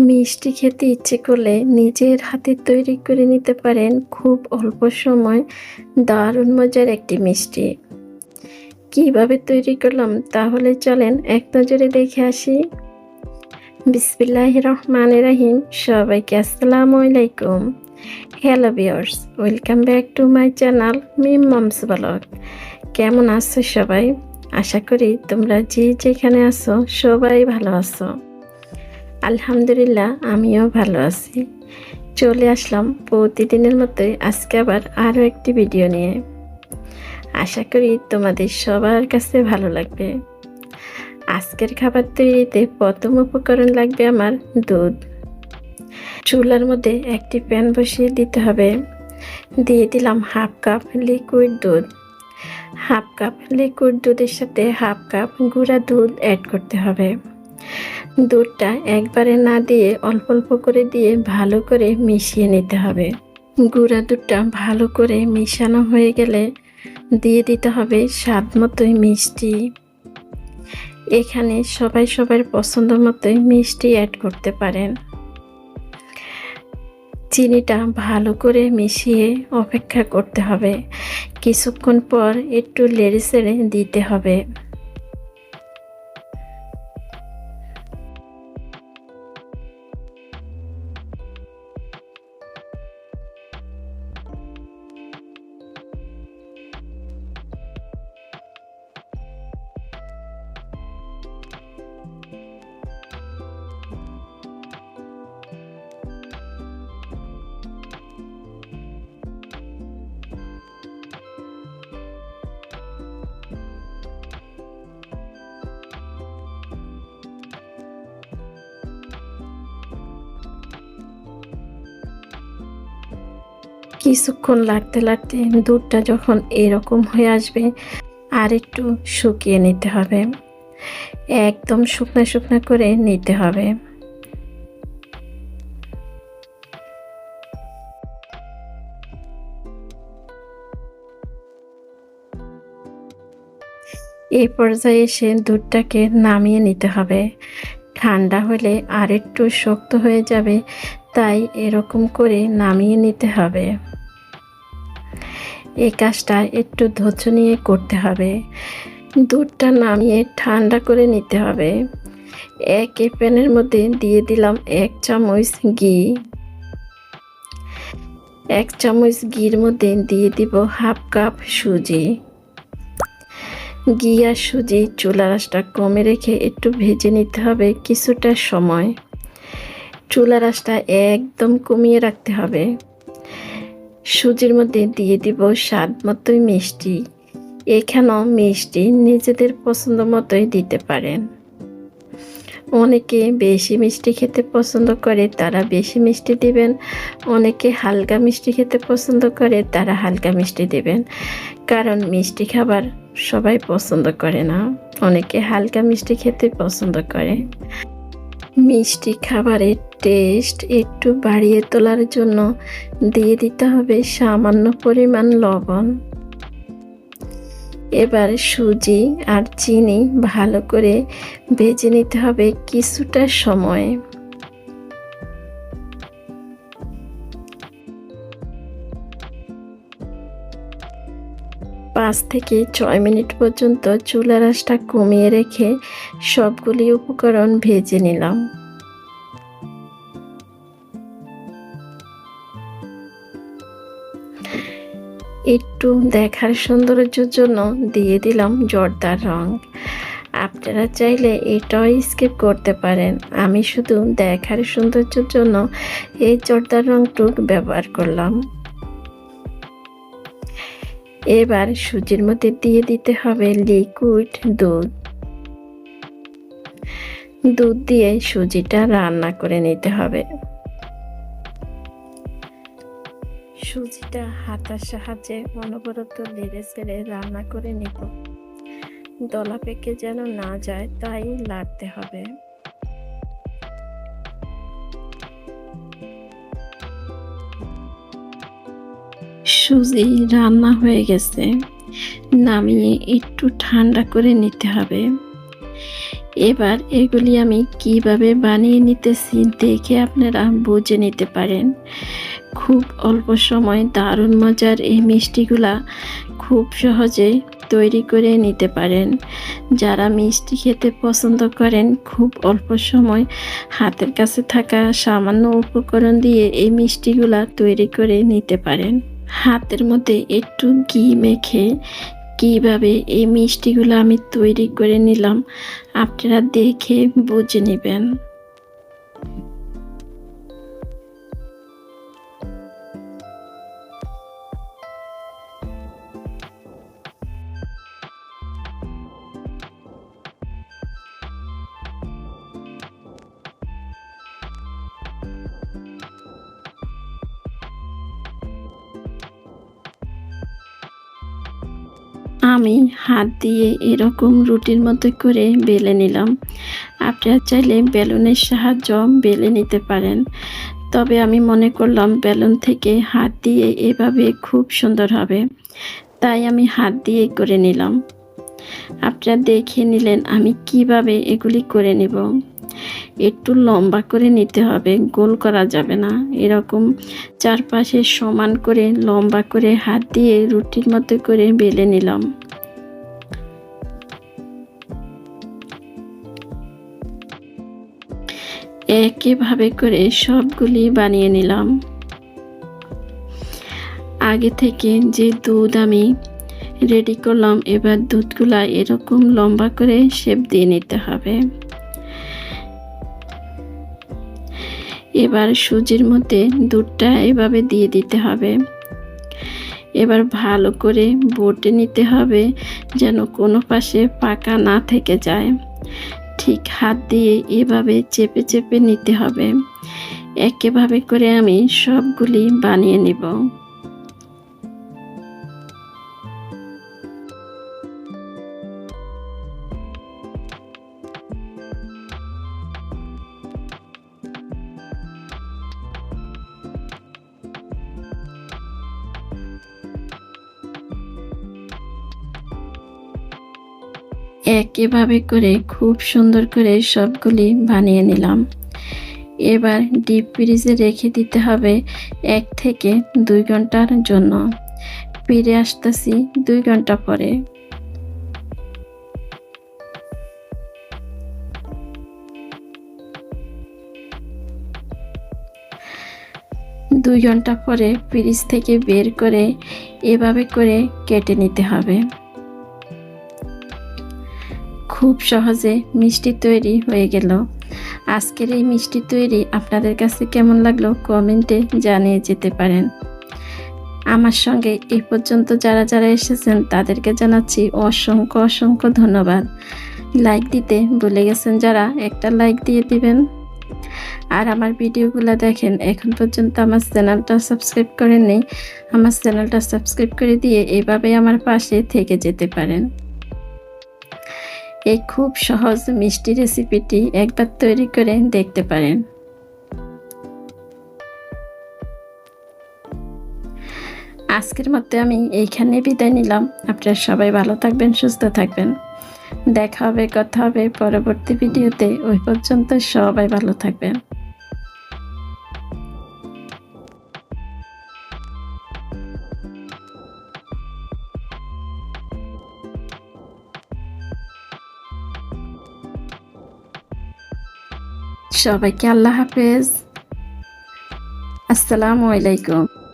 মিষ্টি খেতে ইচ্ছে করলে নিজের হাতে তৈরি করে নিতে পারেন খুব অল্প সময় দারুণ মজার একটি মিষ্টি। কিভাবে তৈরি করলাম তাহলে চলেন এক নজরে দেখে আসি। বিসমিল্লাহির রহমানির রহিম। সবাইকে আসসালামু আলাইকুম। Hello viewers, welcome back to my channel Mim moms blog. কেমন আছো সবাই? আশা করি তোমরা যে যেখানে আছো সবাই ভালো আছো। আলহামদুলিল্লাহ, আমিও ভালো আছি। চলে আসলাম প্রতিদিনের মতোই আজকে আবার আরও একটি ভিডিও নিয়ে। আশা করি তোমাদের সবার কাছে ভালো লাগবে। আজকের খাবার তৈরিতে প্রথম উপকরণ লাগবে আমার দুধ। চুলার মধ্যে একটি প্যান বসিয়ে দিতে হবে। দিয়ে দিলাম হাফ কাপ লিকুইড দুধ। হাফ কাপ লিকুইড দুধের সাথে হাফ কাপ গুঁড়া দুধ অ্যাড করতে হবে। দুধটা একবারে না দিয়ে অল্প অল্প করে দিয়ে ভালো করে মিশিয়ে নিতে হবে। গুঁড়া দুধটা ভালো করে মিশানো হয়ে গেলে দিয়ে দিতে হবে স্বাদ মতোই মিষ্টি। এখানে সবাই সবার পছন্দ মতোই মিষ্টি অ্যাড করতে পারেন। চিনিটা ভালো করে মিশিয়ে অপেক্ষা করতে হবে। কিছুক্ষণ পর একটু নেড়ে চেড়ে দিতে হবে। কিছুক্ষণ লাগতে লাগতে দুধটা যখন এরকম হয়ে আসবে আর একটু শুকিয়ে নিতে হবে। একদম শুকনা শুকনা করে নিতে হবে। এই পর্যায়ে এসে দুধটাকে নামিয়ে নিতে হবে। ঠান্ডা হলে আর একটু শক্ত হয়ে যাবে, তাই এরকম করে নামিয়ে নিতে হবে। এই কাজটা একটু ধৈর্য নিয়ে করতে হবে। দুধটা নামিয়ে ঠান্ডা করে নিতে হবে। এক প্যানের মধ্যে দিয়ে দিলাম 1 চামচ ঘি। 1 চামচ ঘির মধ্যে দিয়ে দিব হাফ কাপ সুজি। ঘি আর সুজি চুলার আঁচটা কমে রেখে একটু ভেজে নিতে হবে কিছুটা সময়। চুলার আঁচটা একদম কমিয়ে রাখতে হবে। সুজির মধ্যে দিয়ে দিব স্বাদ মতোই মিষ্টি। এখানেও মিষ্টি নিজেদের পছন্দ মতোই দিতে পারেন। অনেকে বেশি মিষ্টি খেতে পছন্দ করে, তারা বেশি মিষ্টি দিবেন। অনেকে হালকা মিষ্টি খেতে পছন্দ করে, তারা হালকা মিষ্টি দিবেন। কারণ মিষ্টি খাবার সবাই পছন্দ করে না, অনেকে হালকা মিষ্টি খেতে পছন্দ করে। মিষ্টি খাবারের টেস্ট একটু বাড়িয়ে তোলার জন্য দিয়ে দিতে হবে সামান্য পরিমাণ লবণ। এবার সুজি আর চিনি ভালো করে ভেজে নিতে হবে কিছুটা সময়। 5 থেকে 6 মিনিট পর্যন্ত চুলার আঁচটা কমিয়ে রেখে সবগুলি উপকরণ ভেজে নিলাম। একটু দেখার সৌন্দর্যের জন্য দিয়ে দিলাম জর্দার রং। আপনারা চাইলে এটাও স্কিপ করতে পারেন। আমি শুধু দেখার সৌন্দর্যের জন্য এই জর্দার রংটুক ব্যবহার করলাম। এবার সুজির মধ্যে দিয়ে দিতে হবে লিকুইড দুধ। দুধ দিয়ে সুজিটা রান্না করে নিতে হবে। সুজিটা হাতার সাহায্যে অনবরত নেড়ে চেড়ে রান্না করে নিব। দলা পেকে যেন না যায় তাই নাড়তে হবে। সুজি রান্না হয়ে গেছে, নামিয়ে একটু ঠান্ডা করে নিতে হবে। এবার এগুলি আমি কিভাবে বানিয়ে নিতেছি দেখে আপনারা বুঝে নিতে পারেন। খুব অল্প সময় দারুণ মজার এই মিষ্টিগুলা খুব সহজে তৈরি করে নিতে পারেন। যারা মিষ্টি খেতে পছন্দ করেন, খুব অল্প সময় হাতের কাছে থাকা সামান্য উপকরণ দিয়ে এই মিষ্টিগুলা তৈরি করে নিতে পারেন। হাতের মধ্যে একটু ঘি মেখে কিভাবে এই মিষ্টিগুলো আমি তৈরি করে নিলাম আপনারা দেখে বুঝে নেবেন। আমি হাত দিয়ে এরকম রুটির মতো করে বেলে নিলাম। আপনারা চাইলে বেলুনের সাহায্য বেলে নিতে পারেন, তবে আমি মনে করলাম বেলুন থেকে হাত দিয়ে এভাবে খুব সুন্দর হবে, তাই আমি হাত দিয়ে করে নিলাম। আপনারা দেখে নিলেন আমি কিভাবে এগুলি করে নিব। একটু লম্বা করে নিতে হবে, গোল করা যাবে না। এরকম চারপাশে সমান করে লম্বা করে হাত দিয়ে রুটির মতো করে বেলে নিলাম। একইভাবে করে সবগুলি বানিয়ে নিলাম। আগে থেকে যে দুধ আমি রেডি করলাম, এবার দুধগুলা এরকম লম্বা করে শেপ দিয়ে নিতে হবে। এবার সুজির মধ্যে দুধটা এভাবে দিয়ে দিতে হবে। এবার ভালো করে বটে নিতে হবে যেন কোনো পাশে পাকা না থেকে যায়। ঠিক হাত দিয়ে এভাবে চেপে চেপে নিতে হবে। একইভাবে করে আমি সবগুলি বানিয়ে নিব। একইভাবে করে খুব সুন্দর করে সবগুলি বানিয়ে নিলাম। এবার ডিপ ফ্রিজে রেখে দিতে হবে 1 থেকে 2 ঘন্টার জন্য। ফিরে আসতেছি 2 ঘন্টা পরে। 2 ঘন্টা পরে ফ্রিজ থেকে বের করে এভাবে করে কেটে নিতে হবে। খুব সহজে মিষ্টি তৈরি হয়ে গেল। আজকের এই মিষ্টি তৈরি আপনাদের কাছে কেমন লাগলো কমেন্টে জানিয়ে যেতে পারেন। আমার সঙ্গে এই পর্যন্ত যারা যারা এসেছেন তাদেরকে জানাচ্ছি অসংখ্য অসংখ্য ধন্যবাদ। লাইক দিতে ভুলে গেছেন যারা, একটা লাইক দিয়ে দিবেন। আর আমার ভিডিওগুলো দেখেন, এখন পর্যন্ত আমার চ্যানেলটা সাবস্ক্রাইব করেননি, আমার চ্যানেলটা সাবস্ক্রাইব করে দিয়ে এইভাবে আমার পাশে থেকে যেতে পারেন। এই খুব সহজ মিষ্টি রেসিপিটি একবার তৈরি করে দেখতে পারেন। আজকের মধ্যে আমি এইখানে বিদায় নিলাম। আপনারা সবাই ভালো থাকবেন, সুস্থ থাকবেন। দেখা হবে, কথা হবে পরবর্তী ভিডিওতে। ওই পর্যন্ত সবাই ভালো থাকবেন। সবাইকে আল্লাহ হাফেজ। আসসালামু আলাইকুম।